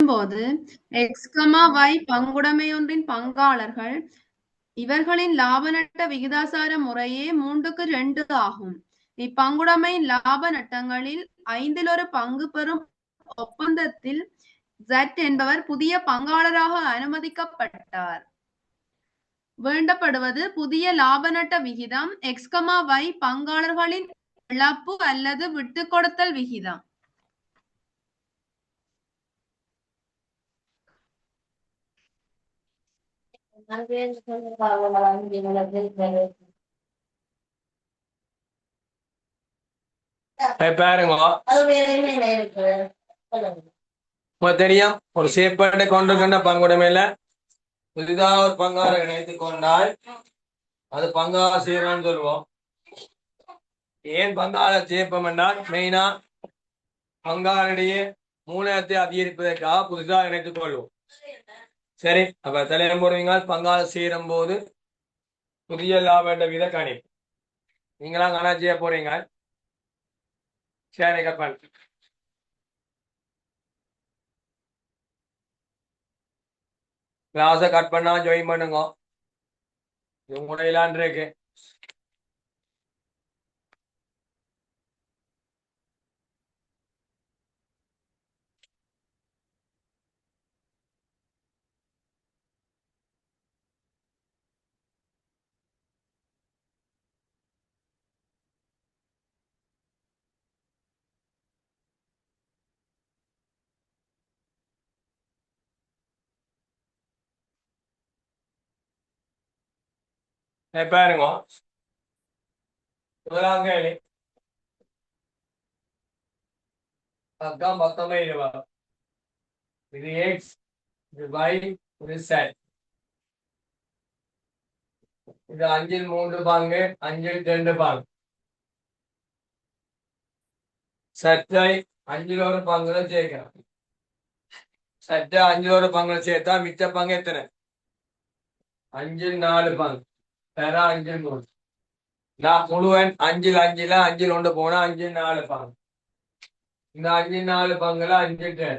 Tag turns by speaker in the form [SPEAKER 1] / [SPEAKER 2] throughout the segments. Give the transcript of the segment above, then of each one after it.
[SPEAKER 1] வரும்போது X, Y பங்குடைமையொன்றின் பங்காளர்கள் இவர்களின் லாப நட்ட விகிதாசார முறையே 3:2 ஆகும். இப்பங்குடைமையின் லாப நட்டங்களில் 5 பங்கு பெறும் ஒப்பந்தத்தில் Z என்பவர் புதிய பங்காளராக அனுமதிக்கப்பட்டார். வேண்டப்படுவது புதிய லாப நட்ட விகிதம் எக்ஸ், Y பங்காளர்களின் இழப்பு அல்லது விட்டுக் கொடுத்தல் விகிதம்.
[SPEAKER 2] பாருங்க தெரியும் ஒரு சேப்பாட்டை கொண்டிருக்கின்ற பங்குடைமையில புதிதாக ஒரு பங்காளரை இணைத்துக் கொண்டால் அது பங்காளர் செய்யறான்னு சொல்லுவோம். ஏன் பங்காளர் சேர்ப்போம் என்றால் மெயினா பங்காளரிடையே மூலத்தை அதிகரிப்பதற்காக புதிதாக இணைத்துக் கொள்வோம். சரி, அப்ப தலையம் போடுவீங்க பங்காளர் சேரும் போது புதிய லாப வித கணிப்பு நீங்களாம் கணா செய்ய போறீங்க. சரி, கப்பல் கிளாஸை கட் பண்ணா ஜாயின் பண்ணுங்க. உங்களோட இருக்கு. பாருங்க முதலாம் கேள்வி பக்கம் 19 இது எக்ஸ், இது Y, இது Z. இது 5/3 பங்கு, 5/2 பங்கு. சற்றை 5 பங்குல சேர்க்கிறோம். சற்றை 5 பங்குல சேர்த்தா மிச்ச பங்கு எத்தனை? 5/4 பங்கு. தர 5/3. நான் முழுவன் 5/5 5 போனா 5/4 பங்கு. இந்த 5/4 பங்குல 5/2.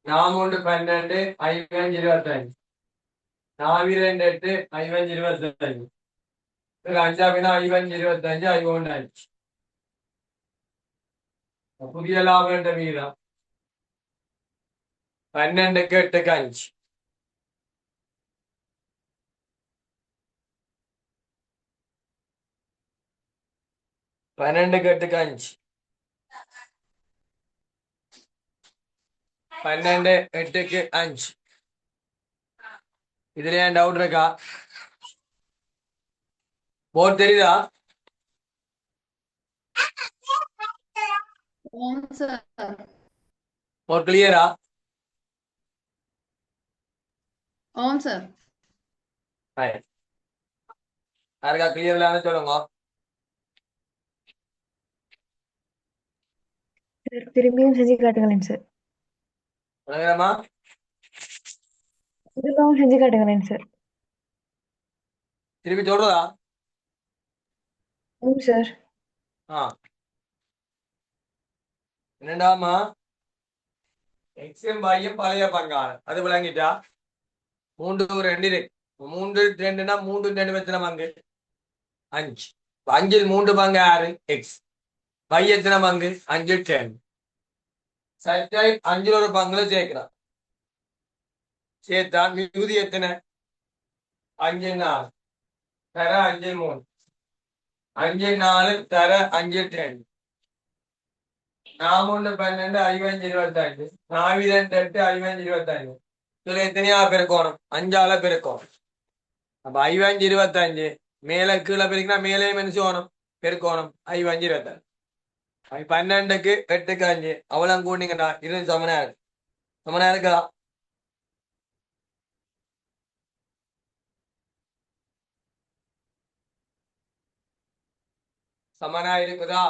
[SPEAKER 2] 4 12 5 25. 4 8 5 25. 5 5 25 5 புதிய லாபம் என்ற வீதம் 12க்கு 8க்கு 5. பன்னெண்டுக்கு 8க்கு 5. 12 8க்கு 5. இதுல ஏன் டவுட் இருக்கா? போர்டு தெரியுதா? போர்டு கிளியரா?
[SPEAKER 1] ஆம் சார்.
[SPEAKER 2] யாருக்கா கிளியர் இல்லாம சொல்லுங்க.
[SPEAKER 3] திரும்பியும் செஞ்சு காட்டுங்களேன் சார்.
[SPEAKER 2] விளங்குறமா?
[SPEAKER 3] திரும்பவும் செஞ்சு காட்டுங்களேன் சார்.
[SPEAKER 2] திருப்பி சொல்றதா?
[SPEAKER 3] சார்.
[SPEAKER 2] என்னடாமா எக்ஸும் பாயும் பழைய பங்காளர் அது விளங்கிட்டா 3 2 3 2னா 3 2 எத்தனை பங்கு? 5. 5/3 பங்கு யாரு? எக்ஸ். Y எத்தனை பங்கு? 5/10. சற்றை 5 பங்குல சேர்க்கிறான். சேர்த்தா மிகுதி எத்தனை? 5/4 தர 5/3. 5/4 தர 5/10. 4 12 5 25. 4 8 5 25. இதுல எத்தனையா பெருக்கணும்? 5ஆல பெருக்கணும். அப்ப 5 25 மேல கீழே பெருக்கினா மேலேயும் என்ன செய்யணும்? பெருக்கணும். 5 25. 12க்கு 8க்கு 5 அவ்வளவு கூட்டிங்கன்னா இது சமனா இருக்கு. சமனா இருக்கா? சமனா இருக்குதா?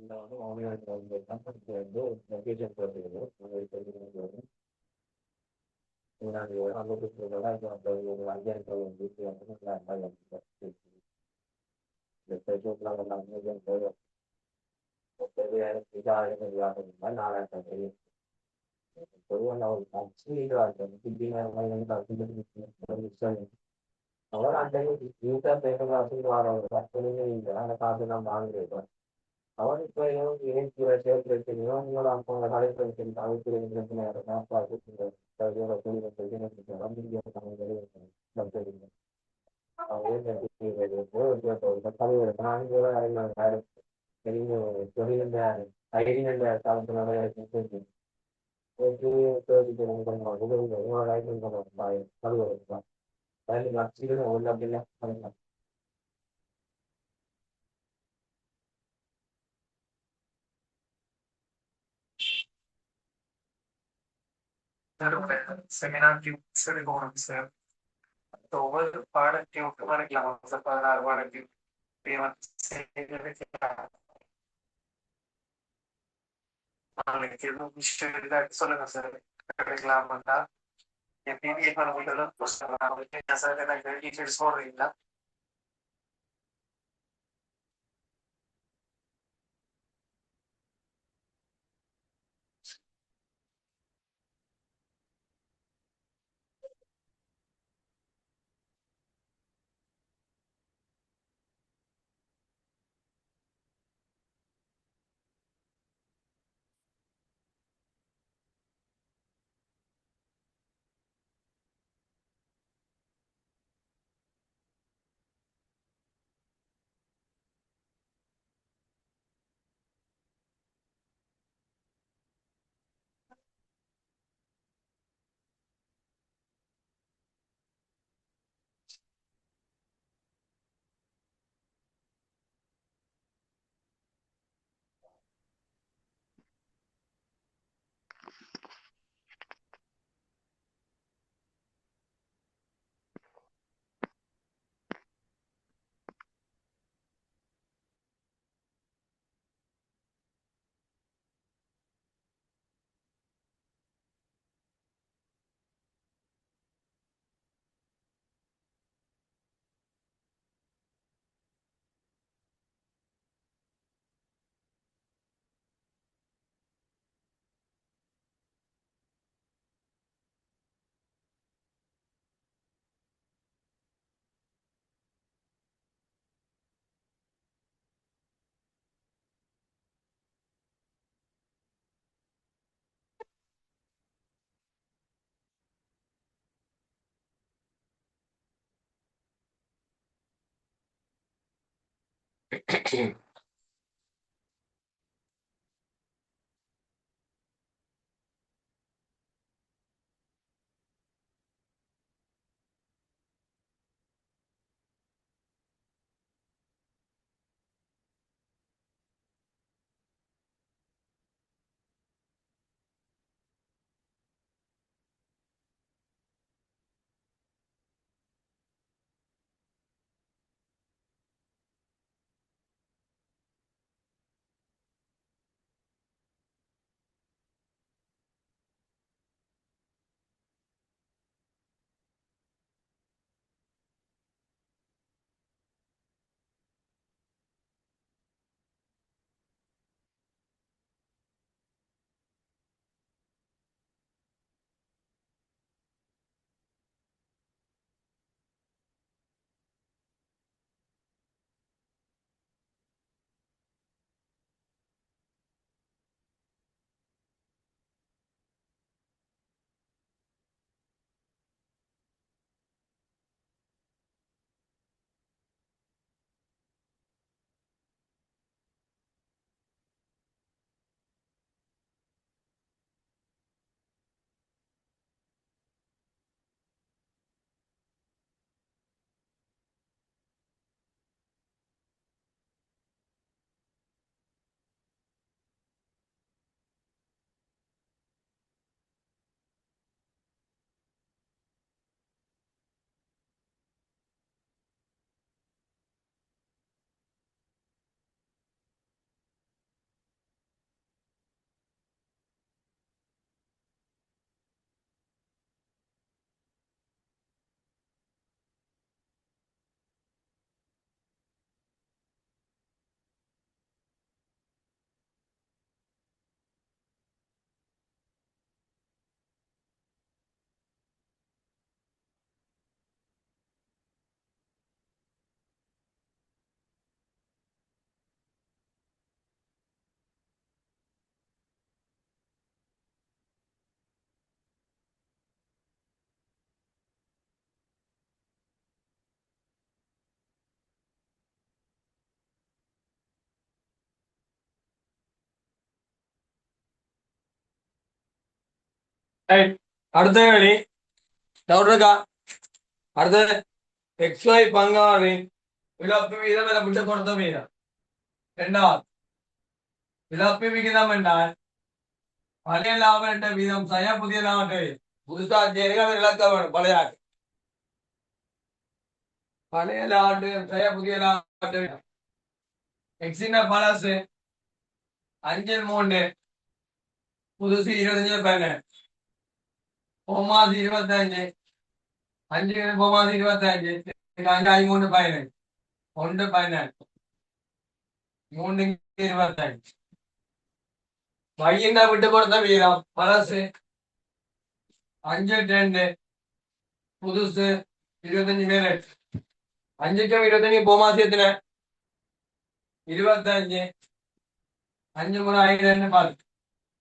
[SPEAKER 2] இந்த வந்து மாநிலத்தில் வந்து தமிழ்நாட்டுல வந்து லொகேஷன் போட்டுருக்குது. நாங்கள் அந்த புத்தகங்கள்லாம் இப்போ அந்த ஒரு 5000 வந்து இந்த பெட்ரோல்லாம் வந்து 5000 5000 4000 தெரியும். பொதுவாக நான் ஒரு லீடராக இருக்கேன். அவர் அந்த யூட்டா பேசுகிற வர கற்பனையே இல்லை. அந்த காசு நான் வாங்குறேன். அவர் இப்போ ஏன் சேர்த்துருக்கீங்களோ உங்களோட அவங்க கலைப்பதற்கு தவிர்த்து நேரம் பார்த்து
[SPEAKER 4] செமினார் டியூப்ஸ் எடுக்கணும் சார். ஒவ்வொரு பாடத்தையும் விட்டு வரைக்கலாம் சார். 16 பாடத்தையும் நாளைக்கு எதுவும் விஷயம் இல்லாட்டி சொல்லுங்க சார். எடுக்கலாமாண்டா என் பிடிஎஃப் அனுப்பிட்டு சார் எனக்கு டீச்சர்ஸ் போடுறீங்களா?
[SPEAKER 2] ரைட். அடுத்த கேள்வி டவுட் இருக்கா? அடுத்தது XY பங்காளின் இழப்பு வீதம் என விட்டு கொடுத்த வீதம். இரண்டாவது இழப்பு விகிதம் என்றால் பழைய லாபம் என்ற வீதம் செய்ய புதிய லாபம் புதுசா செய்யறீங்க இழக்க வேணும். பழைய லாபம் செய்ய புதிய லாபம். எக்ஸின பழசு 5-3 புதுசு 25-15 போமாசு 25 5 போமாசு 25 5-3-15 1-15 3-25 வையின விட்டு கொடுத்த வீதம் பழசு 5-2 புதுசு 25 மேல 5க்கும் 25 போமாசு எத்தனை 25 5 முறை 5 10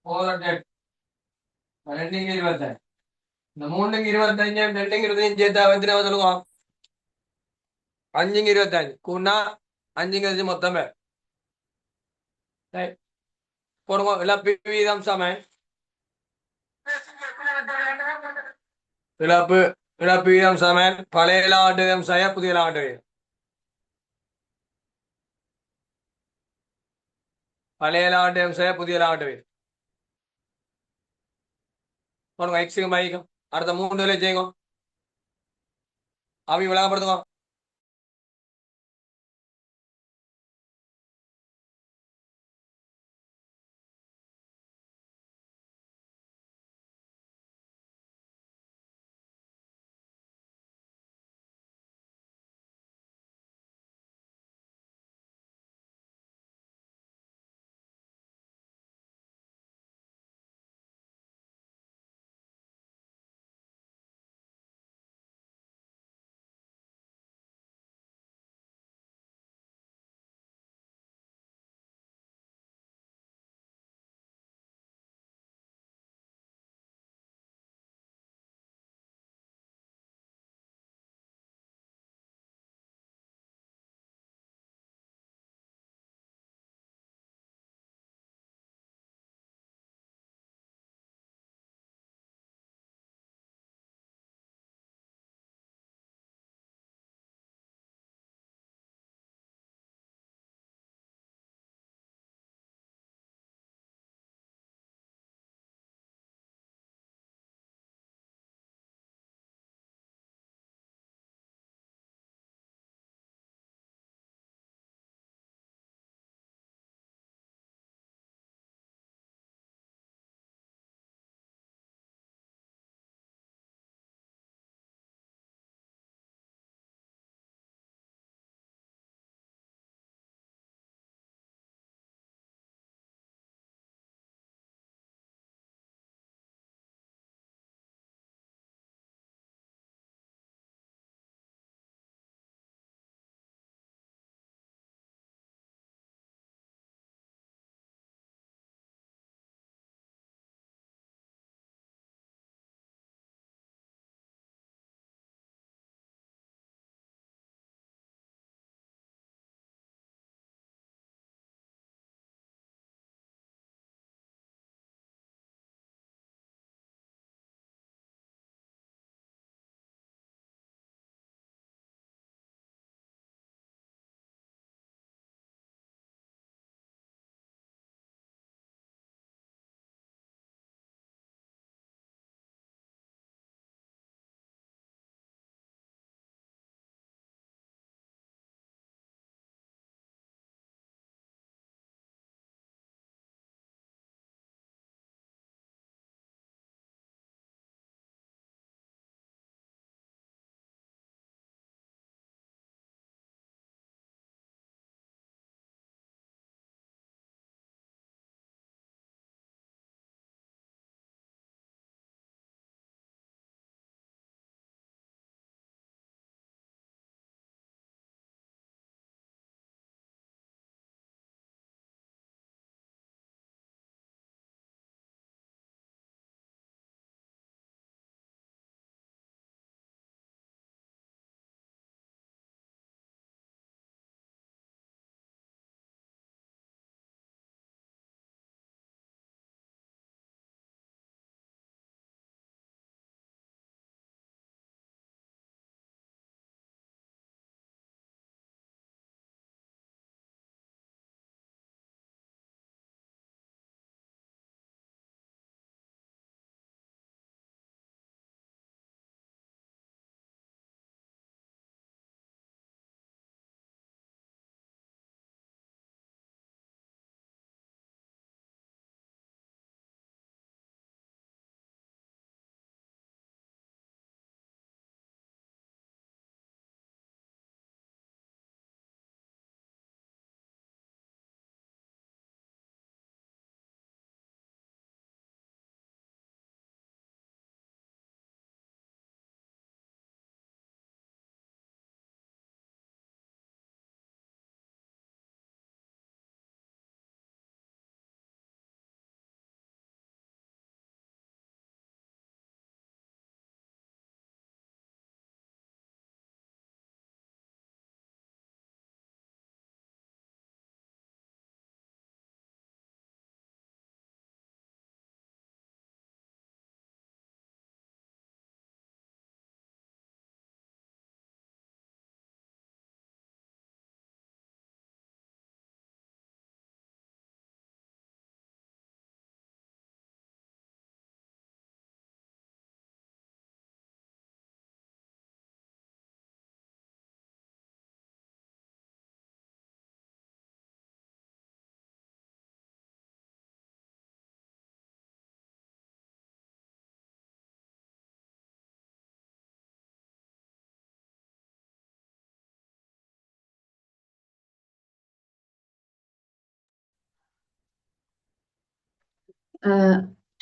[SPEAKER 2] 4 2 25 இந்த 3-25 2-25 சேர்த்தா எத்தனை சொல்லுவோம் 5-25 கூண்ணா 5 மொத்தமே போடுங்க இழப்பு வீதம் சமன் இழப்பு வீதம் சமன் பழைய லாபம் வீதம் செய்ய புதிய லாபம் வீதம். பழைய லாபம் வீதம் செய்ய புதிய லாபம் வீதம். போடுங்க எக்ஸுக்கும் பைக்கும் அடுத்த 3 வேலை செய்யுங்க. அவி விளங்கப்படுத்துங்க.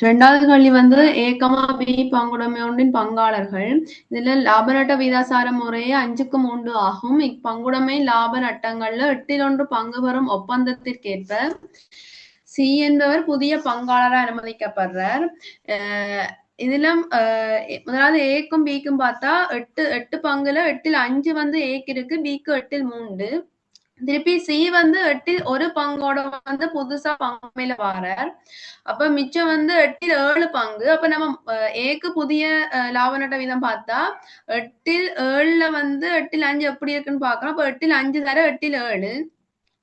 [SPEAKER 1] இரண்டாவது கேள்வி வந்து A, B பங்குடைமை ஒன்றின் பங்காளர்கள். இதுல லாப நட்ட விகிதாசார முறையே 5:3 ஆகும். இப்பங்குடைமை லாப நட்டங்கள்ல 8 பங்கு பெறும் ஒப்பந்தத்திற்கேற்ப சி என்பவர் புதிய பங்காளராக அனுமதிக்கப்படுறார். இதுல முதலாவது ஏக்கும் பிக்கும் பார்த்தா 8 பங்குல 8 வந்து ஏக்கு இருக்கு, பிக்கு 8 திருப்பி சி வந்து 8 பங்கோட வந்து புதுசா பங்குமையில வாரார். அப்ப மிச்சம் வந்து 7 பங்கு. அப்ப நம்ம ஏக்கு புதிய லாப நட்ட வீதம் பார்த்தா 7 வந்து 5 எப்படி இருக்குன்னு பாக்கலாம். அப்ப 5 தர 7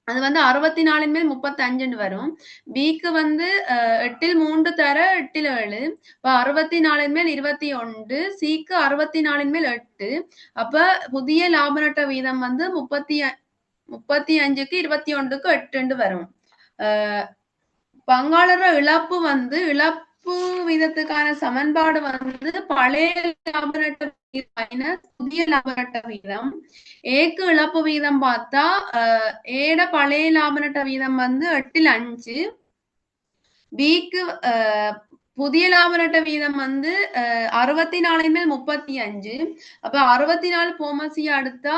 [SPEAKER 1] அது வந்து 64 மேல் 35 வரும். பிக்கு வந்து 3 தர 7 இப்ப 64 மேல் 21, சிக்கு 64 மேல் 8. அப்ப புதிய லாப நட்ட வீதம் வந்து 35க்கு 21க்கு 8 வரும். பங்காளர் இழப்பு வந்து இழப்பு வீதத்துக்கான சமன்பாடு வந்து பழைய லாப நட்ட வீதம் மைனஸ் புதிய லாப நட்ட வீதம். ஏக்கு இழப்பு வீதம் பார்த்தா ஏட பழைய லாப நட்ட வீதம் வந்து 5, பிக்கு புதிய லாப நட்ட வீதம் வந்து 64 மேல் 35. அப்ப 64 போமசியா அடுத்தா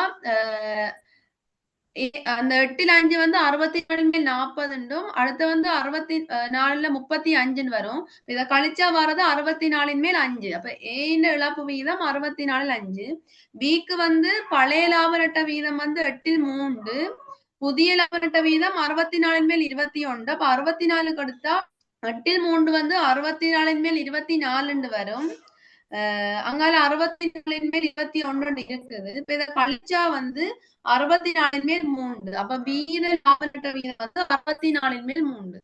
[SPEAKER 1] அந்த 8 வந்து 64 மேல் 40 அடுத்து வந்து 64 35 வரும். இத கழிச்சா வர்றது 64 மேல் 5. அப்ப ஏன் இழப்பு வீதம் 64 5. பிக்கு வந்து பழைய லாப நட்ட வீதம் வந்து 3, புதிய லாப நட்ட வீதம் 64 மேல் 21. அப்ப 64 அடுத்தா 3 வந்து 64 மேல் 24 வரும். அங்கால 64 மேல் 21 இருக்குது. இப்ப இத கழிச்சா வந்து 64 மேல் 3. அப்ப பி லாப நட்ட வீதம் வந்து 64 மேல் 3.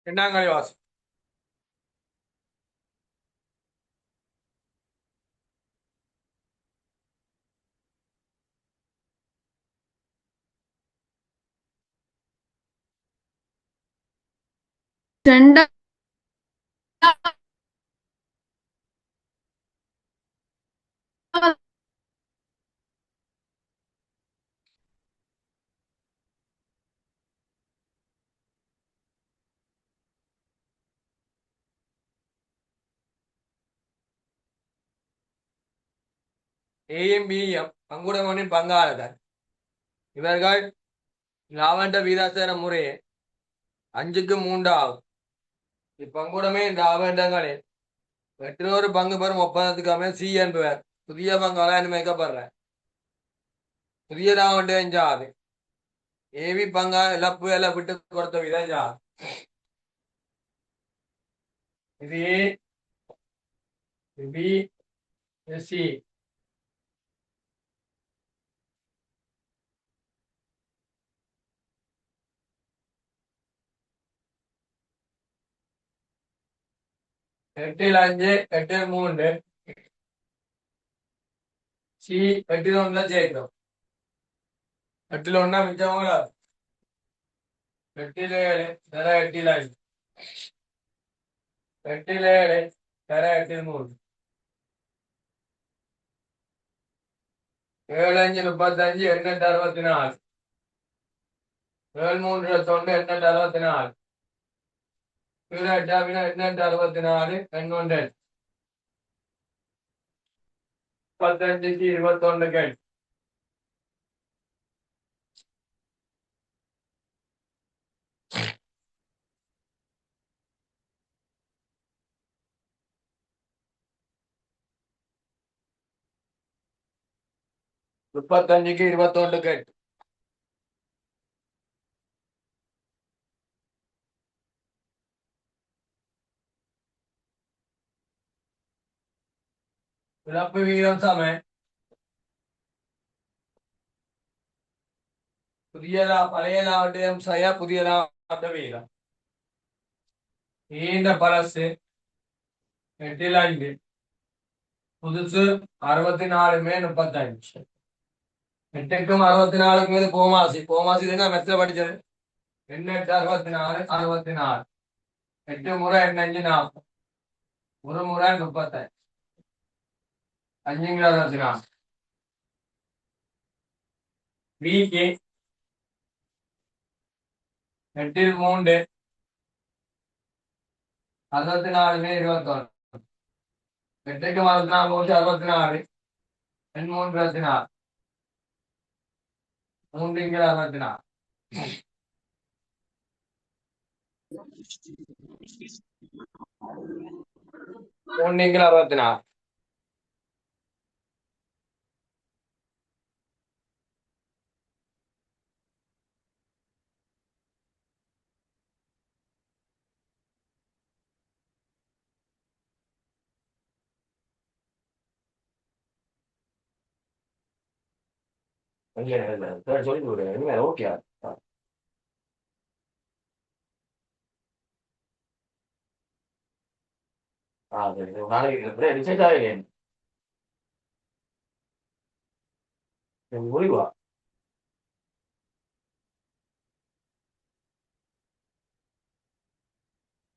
[SPEAKER 2] எண்ணாங்கலை வாசி.
[SPEAKER 1] ரெண்டாவது
[SPEAKER 2] ஏயும் பியும் பங்குடைமையின் பங்காளர்கள். இவர்கள் லாபண்ட வீதாசார முறையே 5-3 ஆகும். இப்பங்குடைமை லாபண்டங்களில் 8 பங்கு பெறும் ஒப்பந்தத்துக்கு அமைய சி என்பவர் புதிய பங்காளர் அனுமதிக்கப்படுற. புதிய லாபண்டம் ஜாது ஏவி பங்கா இழப்பு எல்லாம் விட்டு கொடுத்த விதம் ஜாது. இது ஏ, பி, சி. எட்டில் 5, 8-3. சி 8-1 ஜெயிக்கும். 8-1 மிச்சமாக 8-7 தர 8-5. 8-7 தர 8-3. 7-5 35 8-64. 7-3 29 8-64. 8-64 8-1. 35-21 கேள்வி. முப்பத்தஞ்சுக்கு 21 கேட்டு. இழப்பு விகிதம் சம பழைய லாபட்டம் செய்ய புதிய லாபட்ட விகிதம். ஈண்ட பழசு 8-5. புதுசு 64 மே 35. 8க்கும் 64க்கும் மீது கோமாசி. கோமாசி தான் மெத்தில படிச்சது. 8-8 64 64. 8 முறை 8-5 40. ஒரு முறை 35. 5-64. பிக்கு 8-3 64 மே 21. 8க்கு 64 64. 3-64. 3-64. 3-64. சொல்லி கொடுங்க ஓகே. நாளைக்கு ரிசர்ச் ஆகலையே முடிவா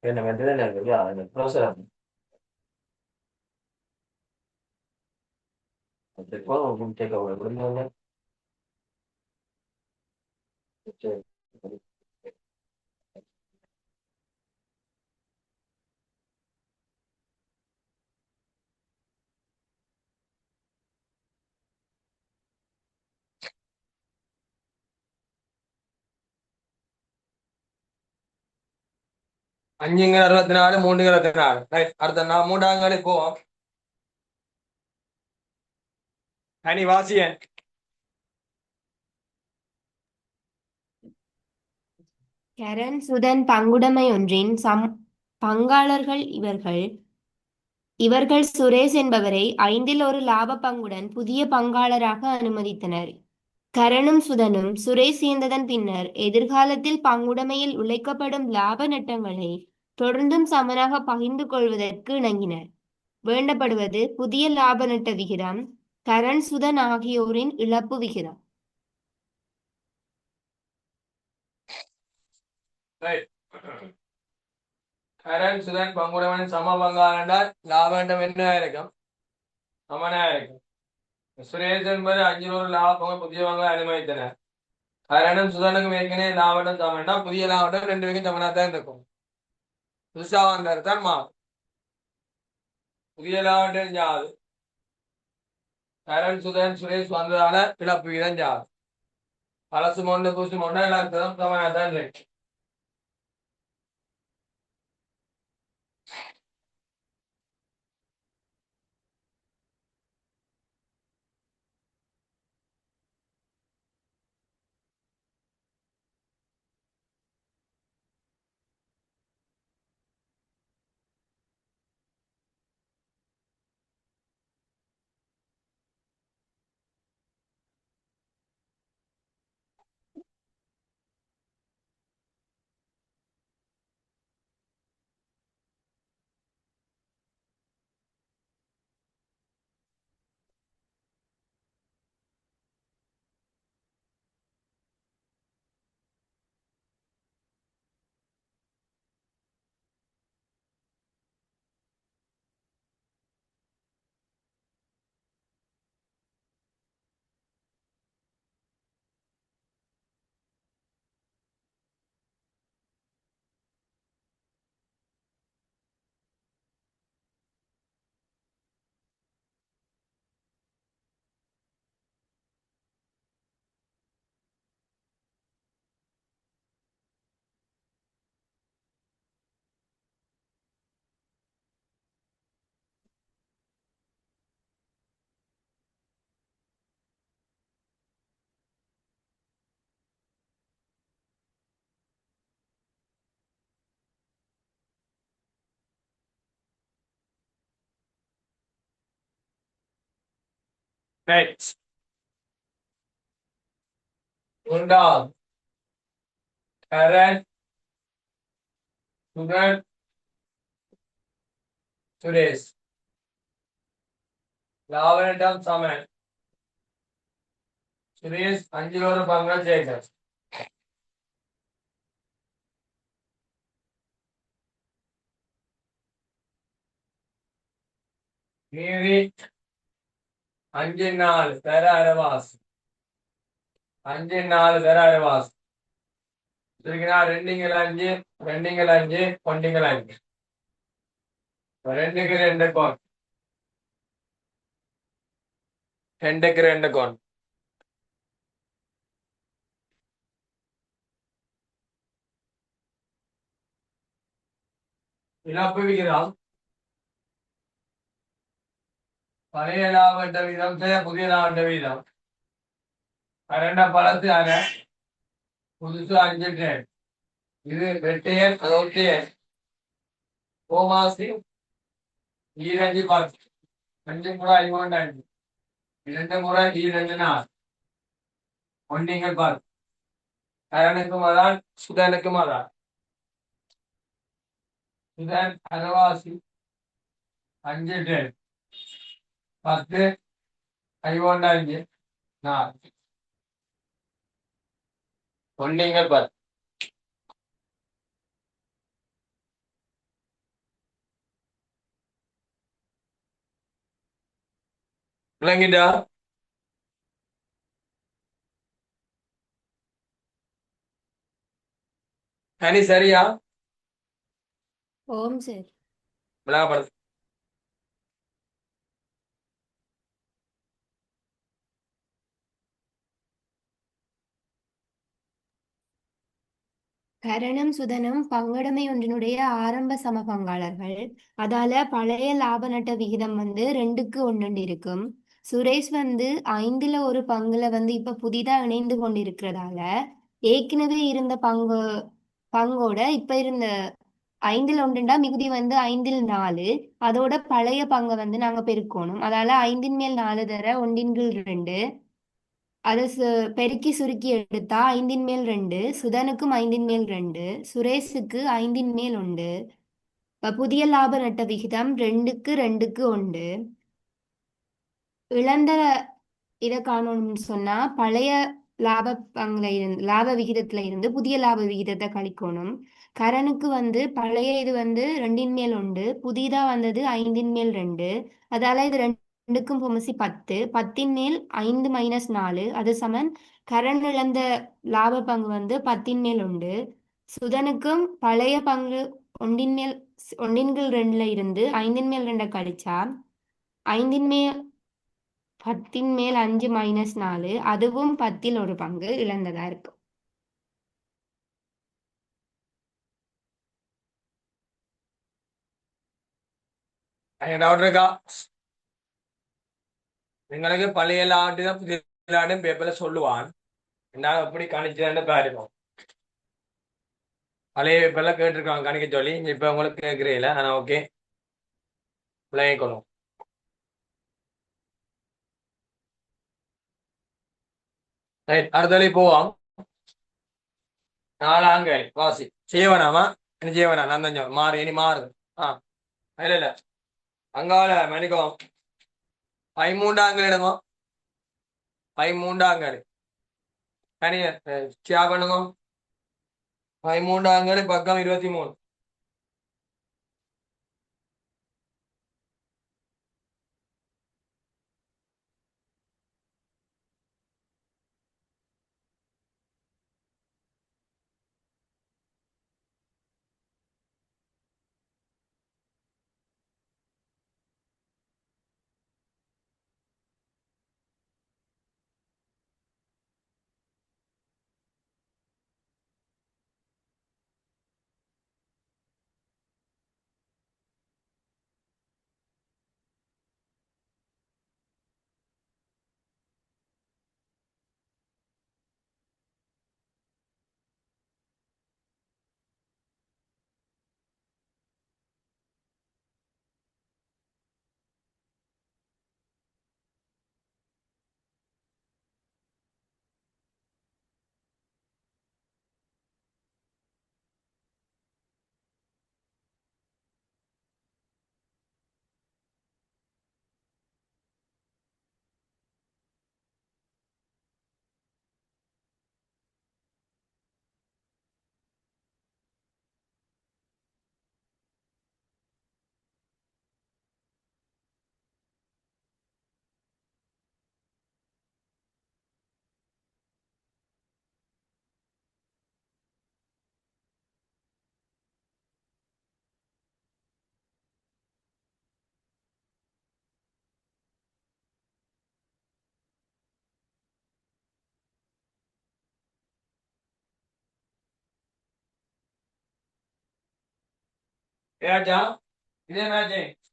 [SPEAKER 2] என்ன மெட்டீரியல் இருக்கு ப்ரொஃபஸர் கேட்க விடுங்க. சரி 5-64 3-64. ரைட். அடுத்த நான் 3ஆம் காலை போவோம். அனி வாசியன்.
[SPEAKER 5] கரண் சுதன் பங்குடைமை ஒன்றின் பங்காளர்கள் இவர்கள் சுரேஷ் என்பவரை 1/5 லாப பங்குடன் புதிய பங்காளராக அனுமதித்தனர். கரணும் சுதனும் சுரேஷ் சேர்ந்ததன் பின்னர் எதிர்காலத்தில் பங்குடைமையில் உழைக்கப்படும் லாப நட்டங்களை தொடர்ந்தும் சமனாக பகிர்ந்து கொள்வதற்கு இணங்கினர். வேண்டப்படுவது புதிய லாப நட்ட விகிதம், கரண் சுதன் ஆகியோரின் இழப்பு விகிதம்.
[SPEAKER 2] Right. கரண் சுதன் பங்குடைமையின் சம பங்காளர் என்றால் லாபம் என்ன இருக்கும்? சமனா இருக்கும். சுரேஷ் என்பது 500 லாபம் புதிய பங்கு அனுமதித்தனர். கரணும் சுதனுக்கும் ஏற்கனவே லாபம் சமன்னா புதிய லாபம் ரெண்டு பேருக்கும் சமனா தான் இருக்கும். புதுசா வந்தாரு தான் மாறும். புதிய லாபம் ஜாது கரண் சுதன் சுரேஷ் வந்ததால இழப்பு விகிதம் ஜாது. பழசு மொண்டு புதுசு மொண்டா எல்லாத்துக்கும் சமனா தான் இருக்கு. Next. Undal. Karen. Sudan. Suresh. லாபம் சமன். சுரேஷ் 500 பங்குகள் ஜெயிச்சார். மீதி 5-4 தர அரவாஸ். 5-4 தர அரவாஸ். சரிங்களா? 2-5 2-5 1-5. 2க்கு 2 கோன். 2க்கு 2 கோன். இழப்பு விகிதம் பழைய லாபட்ட வீதம் புதிய லாபட்ட வீதம். கரண்ட பழத்து அரை புதுசு 5 ட்ரேட். இது வெட்டையன் அது ஒட்டையன். கோமாசி 2 10. 5 முறை 5 2 முறை 2 4. 1-10. கரனுக்கும் அதான் சுதனுக்கும் அதான். சுதன் அரவாசி 5 ட்ரேட். 10 5 4. 1-10. விளங்கிட்டா? ஹனி சரியா?
[SPEAKER 5] ஓம் சார்.
[SPEAKER 2] விளங்கப்படுது.
[SPEAKER 5] கரணம் சுதனும் பங்குடைமை ஒன்றினுடைய ஆரம்ப சம பங்காளர்கள். அதால பழைய லாப நட்ட விகிதம் 2-1 இருக்கும். சுரேஷ் 5ல் ஒரு பங்குல இப்ப புதிதா இணைந்து கொண்டிருக்கிறதால ஏற்கனவே இருந்த பங்கோட இப்ப இருந்த 5ல் 1 மிகுதி 5ல் 4. அதோட பழைய பங்கை நாங்க பெருக்கணும். அதால 5 மேல் 4 தர 1/2. அதை பெருக்கி சுருக்கி எடுத்தா 5 மேல் 2, சுதனுக்கும் 5 மேல் 2, சுரேஷுக்கு 5 மேல் 1. இப்ப புதிய லாப நட்ட விகிதம் 2க்கு 2க்கு 1. இழந்த இதை காணணும்னு சொன்னா பழைய லாப விகிதத்துல இருந்து புதிய லாப விகிதத்தை கழிக்கணும். கரனுக்கு பழைய இது 2 மேல் 1, புதிதா வந்தது 5 மேல் 2. அதால இது ரெண்டுக்கும் பொமசி 10, 10 மேல் 5 - 4 அது சமன் கரண் இழந்த லாப பங்கு 10 மேல் 1. சுதனுக்கும் பழைய பங்கு 1/2 இருந்து 5 மேல் 2 கழிச்சா 10 மேல் 5 - 4 அதுவும் 10 இழந்ததா இருக்கும்.
[SPEAKER 2] டவுட் இருக்கா? നിങ്ങൾക്ക് பழைய லாபத்தையும் புதிய லாபத்தையும் பேப்பர்ல சொல்லுவான். என்ன எப்படி கணிச்சதுன்னு பாருங்க. பழைய பேப்பர்ல கேட்டிருக்காங்க கணிக்க சொல்லி. இப்ப உங்களுக்கு கேட்கிறீங்களா? ஆனா ஓகே விளையக்கணும். ரைட், அடுத்த போவோம். 4 வாசி செய்வனாமா என்ன செய்வனா நான் தான் மாறு இனி மாறுது. இல்ல அங்கால மணிக்கம் 13 எடுங்க. 13 தனிய சியா பண்ணுங்க. 13 பக்கம் 23. ஏச்சா இதே மேட்ச்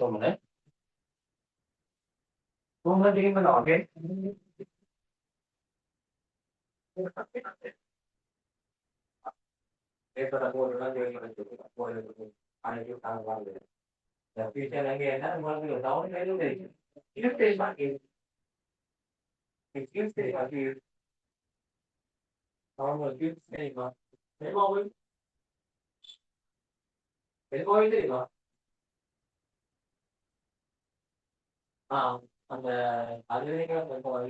[SPEAKER 2] சொன்னேன். தெரியுமா? அந்த அது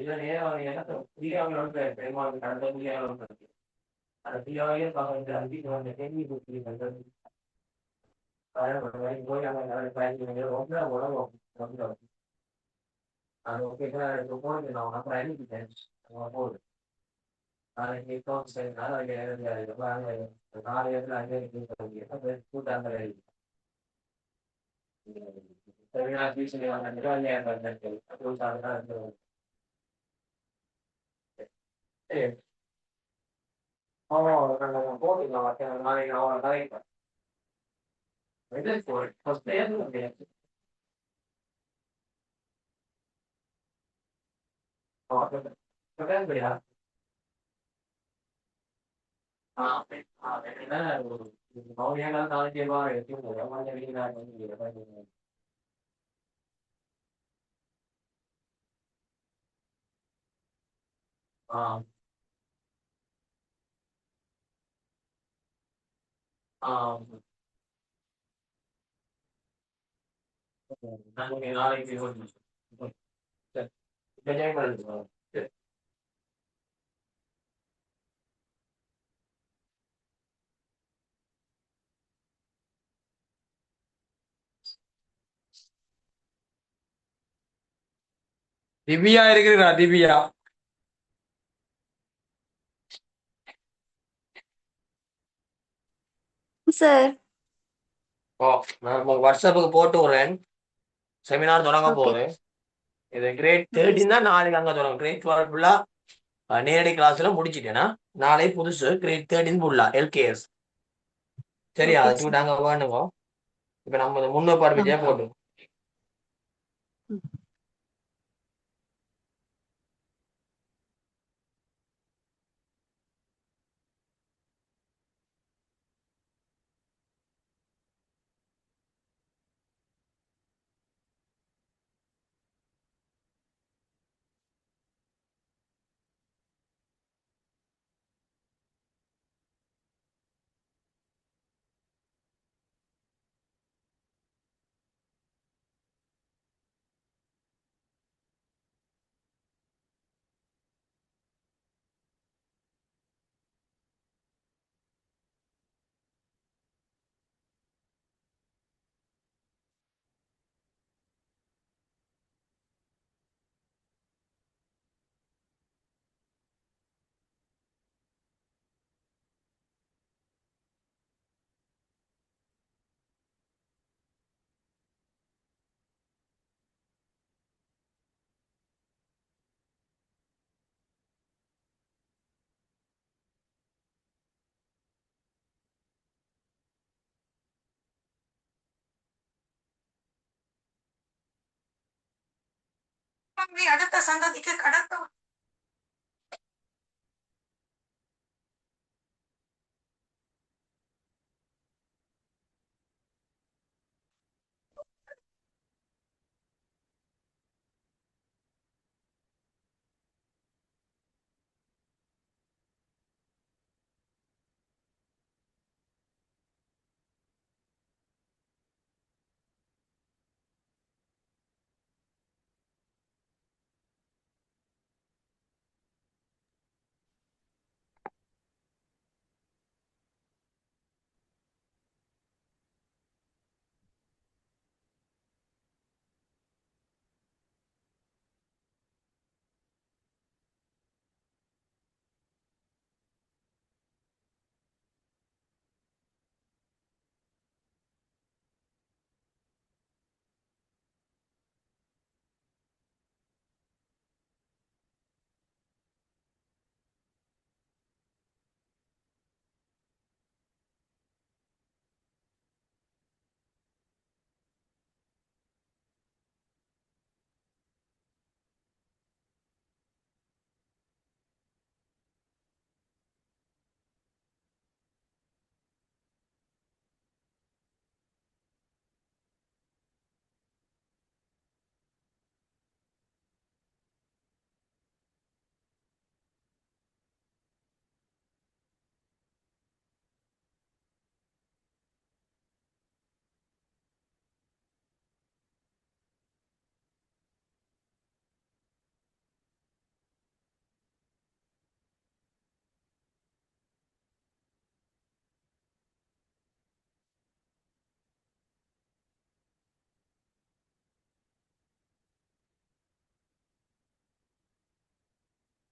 [SPEAKER 2] இதுல நேரம் எனக்கு புதியாவோட பெருமாள் கடந்த புதியாவோட அந்த புதியாவே பார்க்க அந்த கேள்வி போய் நம்ம பயணிக்க ரொம்ப உடம்பு அது ஓகே போனது நான் அப்புறம் அனுப்பிட்டேன் போகுது நாளைக்கு சரி நாளைக்கு நாலு இடத்துல அங்கே கூட்டாங்க போட்டுக்கலாம் நாளைக்கு அவன் நாளைக்கு ஃபர்ஸ்ட் அப்படியா மௌனியாக நாளைக்கு ஆ ஆ நாளைக்கு திவ்யா இருக்கிறா திவ்யா
[SPEAKER 6] சார்.
[SPEAKER 2] ஓ நான் வாட்ஸ்அப்புக்கு போட்டு விடுறேன் செமினார் தொடங்க
[SPEAKER 6] ஓகே.
[SPEAKER 2] போகுது இது கிரேட்
[SPEAKER 6] ஓகே
[SPEAKER 2] 13 தான் நாளைக்கு அங்க தொடங்கும் கிரேட் 12 ஃபுல்லா நேரடி கிளாஸ்ல முடிச்சிட்டேன்னா நாளை புதுசு கிரேட் 13 ஃபுல்லா எல்கேஎஸ் சரியா
[SPEAKER 6] ஓகே
[SPEAKER 2] அதுக்கு
[SPEAKER 6] சார்.
[SPEAKER 2] நாங்க வேணுங்க இப்ப நம்ம முன்னேற்பாடு விஜயா போட்டு
[SPEAKER 6] அடுத்த சந்ததிக்கு கடத்த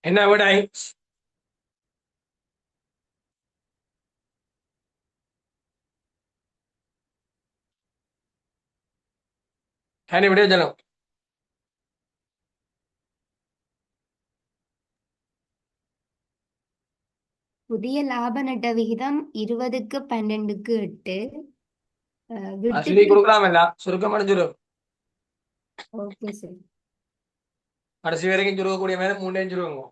[SPEAKER 2] என்ன விடை? கனி விடைய சொல்லும்.
[SPEAKER 5] புதிய லாப நட்ட விகிதம் 20க்கு 12க்கு 8.
[SPEAKER 2] சொல்லி
[SPEAKER 5] விட்டுக்கு
[SPEAKER 2] கொடுக்கலாமல்ல, சுருக்கம் அடைஞ்சிடும்.
[SPEAKER 5] Okay sir.
[SPEAKER 2] கடைசி வரைக்கும் சுருக்கக்கூடிய மேல 3 சுருக்குங்க.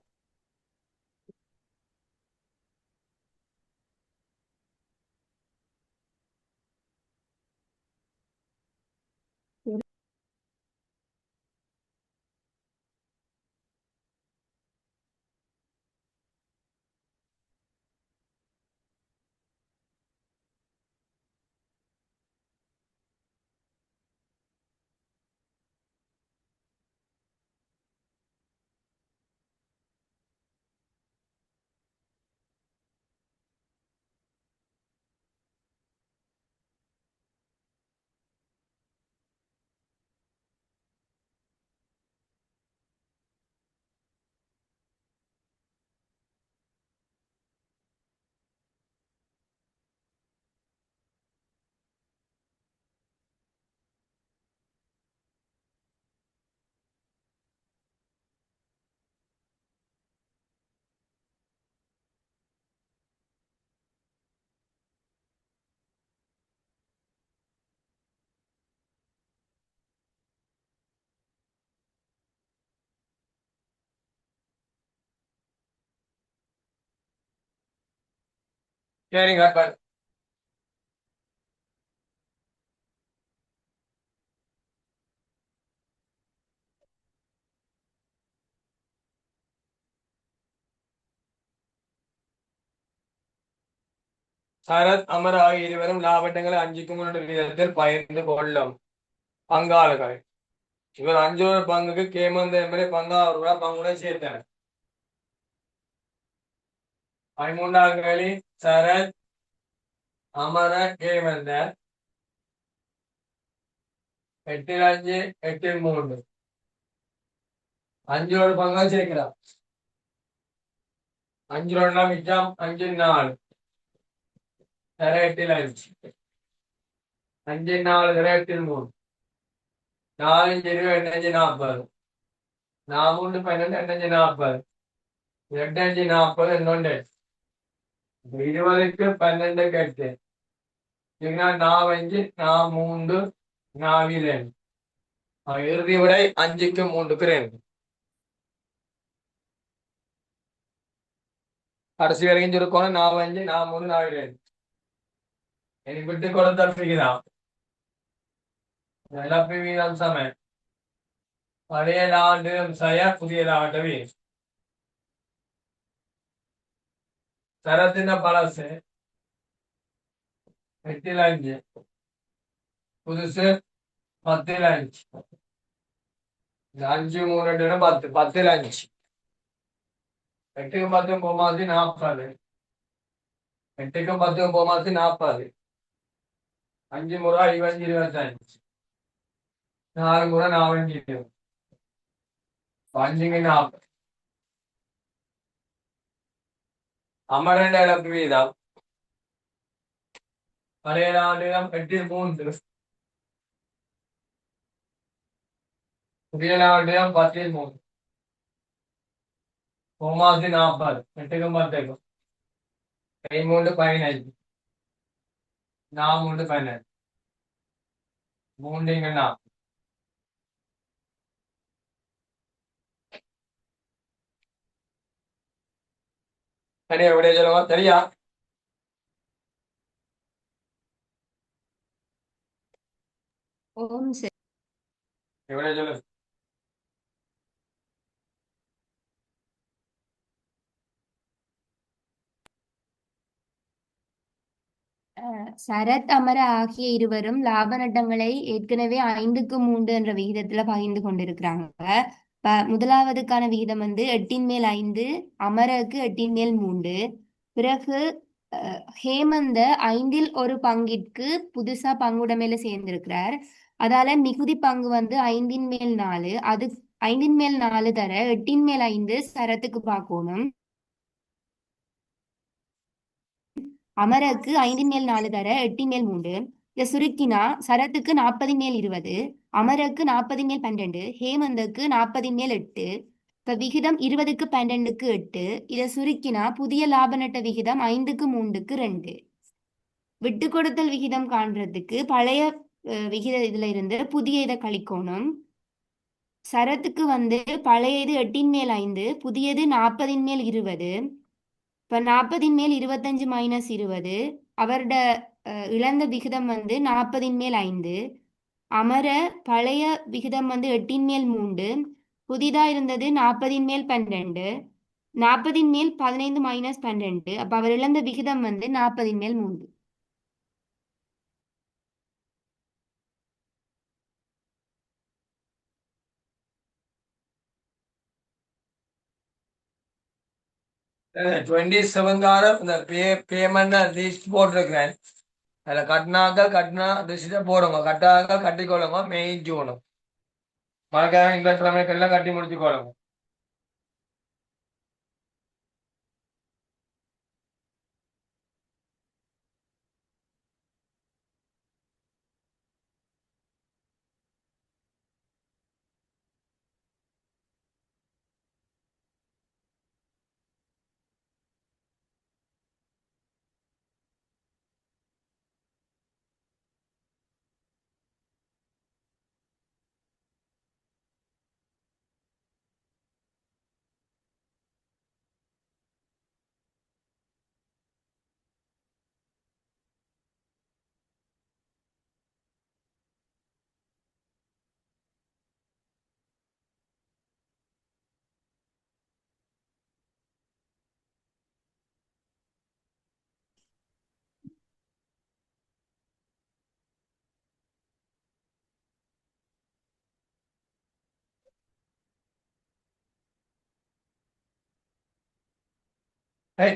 [SPEAKER 2] சரிங்க. சரத், அமர் ஆகிய இருவரும் லாபட்டங்களை 5க்கு 3 வீதத்தில் பகிர்ந்து கொள்ளும் பங்காளர்கள். இவர் 5 பங்குக்கு கேமந்த என்பதை பங்காளர்களாக பங்குடன் சேர்த்தனர். 13ஆம் கேள்வி. சரத், அமர, கேமந்தர் 8ல் 5, 8ல் 3 5 பங்கா சேர்க்கிறார். 5 மிச்சம் 5ல் 4 தர 8ல் 5 5ல் 4 தர 8ல் 3 4 20 8 40 4 12 8 40 8 40 இன்னொன்று 20க்கு 12 8 4 5 4 3 4 இறுதி விடை 5க்கு 3க்கு 2. கடைசி வரைக்கும் சுருக்கணும். 4 5 4 3 4 2. இனி விட்டு கொடுத்தல் விகிதம் இழப்பு வீதம் சம பழைய லாபம் செய்ய புதிய லாபம் வீதம். சரத்தின பழசு 8ல் 5 புதுசு 10ல் 5 5 3 2 10 10ல் 5 8க்கும் 10க்கும் போமாசி 40 8க்கும் 10க்கும் போமாசி 40 5 முறை 20 25 4 முறை 4 20 5க்கு 40. அமரண்ட இழப்பு வீதம் பழைய லாபம் 8ல் 3 புதிய லாபம் 10ல் 3 போமாசி 40 8க்கும் 10க்கும் 3 15 4 15 3 4 சரியா விடைய சொல்லுவா. சரியா?
[SPEAKER 5] ஓம் சார்.
[SPEAKER 2] விடைய சொல்லு.
[SPEAKER 5] சரத், அமர ஆகிய இருவரும் லாப நட்டங்களை ஏற்கனவே 5க்கு 3 என்ற விகிதத்துல பகிர்ந்து கொண்டிருக்கிறாங்க. முதலாவதுக்கான விகிதம் வந்து 8ன் மேல் 5, அமரக்கு 8ன் மேல் 3. பிறகு ஹேமந்த 5ல் ஒரு பங்கிற்கு புதுசா பங்குடைமையில சேர்ந்திருக்கிறார். அதால மிகுதி பங்கு வந்து 5ன் மேல் 4. 5 மேல் 4 தர 8 மேல் 5 சரத்துக்கு பார்க்கணும். அமரருக்கு 5 மேல் 4 தர 8 மேல் 3. இதை சுருக்கினா சரத்துக்கு 40 மேல் 20, அமரருக்கு 40 மேல் 12, ஹேமந்துக்கு 40 மேல் 8. இப்ப விகிதம் 20க்கு 12க்கு 8. இதை சுருக்கினா புதிய லாப நட்ட விகிதம் 5க்கு 3க்கு 2. விட்டு கொடுத்தல் விகிதம் காண்றதுக்கு பழைய விகித இதுல இருந்து புதிய இதை கழிக்கணும். சரத்துக்கு வந்து பழையது 8 மேல் 5, புதியது 40 மேல் 20. இப்ப 40 மேல் 25 மைனஸ் 20, அவரோட இழந்த விகிதம் வந்து 40 மேல் 5. அமர பழைய விகிதம் வந்து 8 மேல் 3, புதிதா இருந்தது 40 மேல் 12, 40 மேல் 15 மைனஸ் 12. அப்ப அவர் இழந்த விகிதம் வந்து 40 மேல் 3.
[SPEAKER 2] டுவெண்ட்டி செவன்காரம் இந்த பேமெண்ட் லிஸ்ட் போட்டிருக்கிறேன். அதில் கட்டினா லிஸ்ட்டை போடுங்க, கட்டாக கட்டிக்கொள்ளுங்க. மே ஜூனும் மறக்காம இந்த கிழமைக்கெல்லாம் கட்டி முடிச்சுக்கொள்ளுங்க.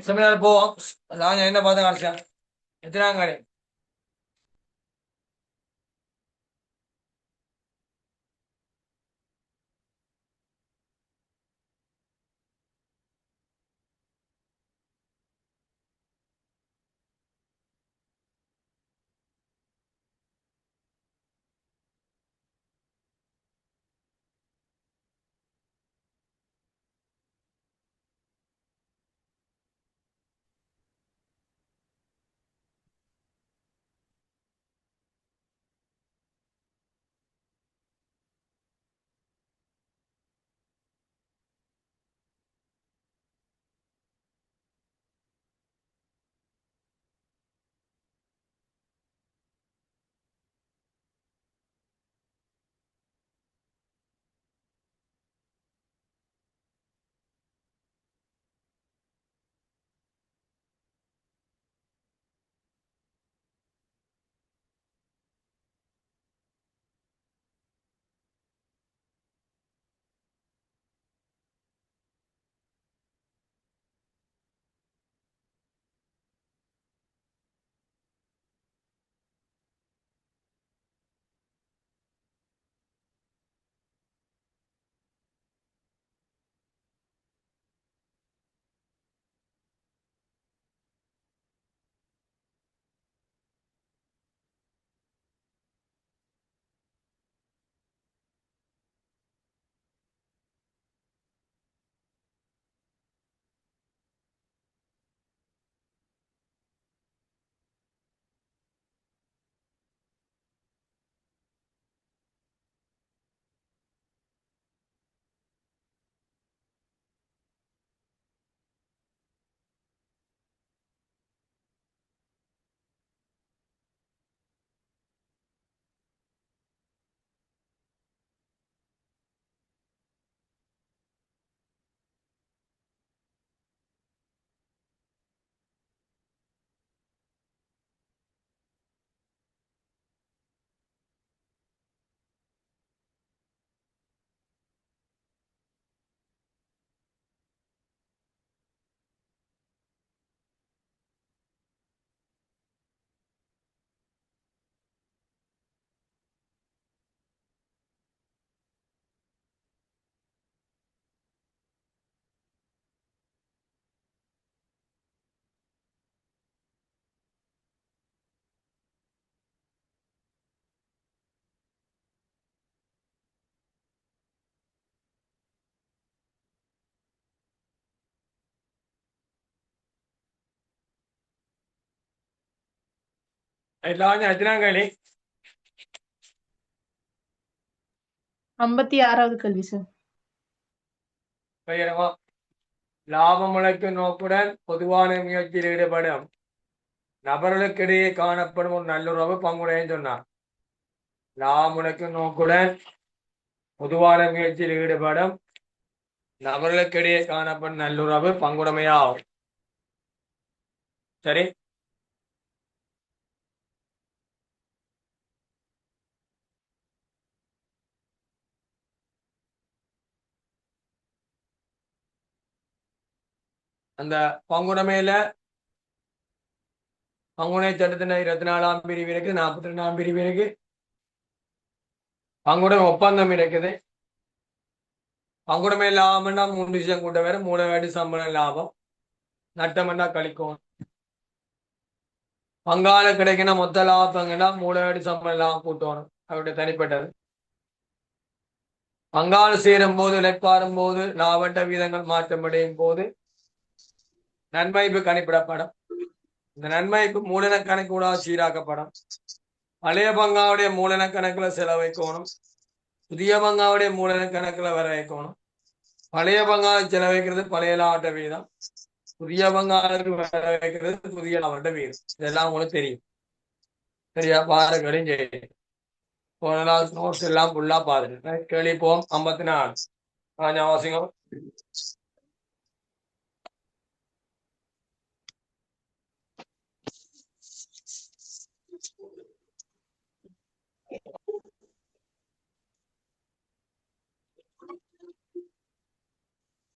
[SPEAKER 2] செமினார் போவோம். நான் என்ன பார்த்தேன் கடைசியா எத்தனாம் கடை எல்லாரும் எத்தனாம் கேள்வி?
[SPEAKER 3] 56வது கேள்வி சார்.
[SPEAKER 2] பெயரமா லாபம் உழைக்கும் நோக்குடன் பொதுவான முயற்சியில் ஈடுபடும் நபர்களுக்கிடையே காணப்படும் ஒரு நல்லுறவு பங்குடையன்னு சொன்னார். லாபம் உழைக்கும் நோக்குடன் பொதுவான முயற்சியில் ஈடுபடும் நபர்களுக்கிடையே காணப்படும் நல்லுறவு பங்குடைமையாகும். சரி, அந்த பங்குடைமையில பங்குடை சட்டத்தின் 24ஆம் பிரிவு இருக்கு, 42ஆம் பிரிவு இருக்கு. பங்குடை ஒப்பந்தம் இருக்குது. பங்குடைமை லாபம்னா 3 விஷயம் கூட்ட வேற, 3 வாட்டி சம்பளம் லாபம், நட்டம்னா கழிக்கும். பங்காள கிடைக்கணும் மொத்த லாபங்கன்னா 3 வாட்டி சம்பளம் லாபம் கூட்டணும், அவருடைய தனிப்பட்டது. பங்காள சேரும் போது இழைப்பாரும் போது லாபட்ட வீதங்கள் மாற்றமடையும் போது நன்மைப்பு கணிப்பிடப்படும். இந்த நன்மைப்பு மூலன கணக்கு கூட சீராக்கப்படும். பழைய பங்காவுடைய மூலன கணக்குல செலவைக்கணும், புதிய பங்காவுடைய மூலன கணக்குல வர வைக்கணும். பழைய பங்காவை செலவைக்கிறது பழைய லாபட்ட வீதம், புதிய பங்காளுக்கு வர வைக்கிறது புதிய லாபட்ட வீதம். இதெல்லாம் உங்களுக்கு தெரியும். சரியா? பாருங்களையும் சரி, போன நாள் நோட்ஸ் எல்லாம் ஃபுல்லா பாருங்க. கேள்வி போம் 54 ஞாபகம்.